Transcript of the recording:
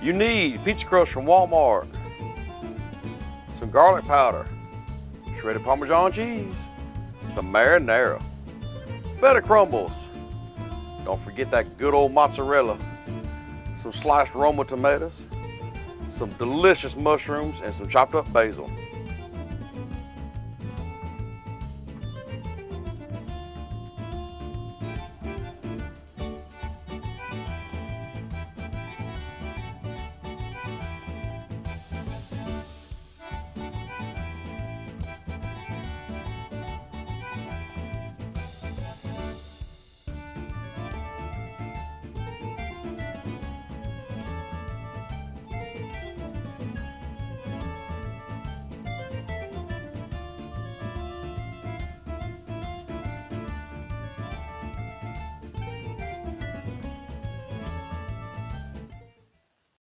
You need pizza crust from Walmart, some garlic powder, shredded Parmesan cheese, some marinara, feta crumbles. Don't forget that good old mozzarella, some sliced Roma tomatoes, some delicious mushrooms, and some chopped up basil.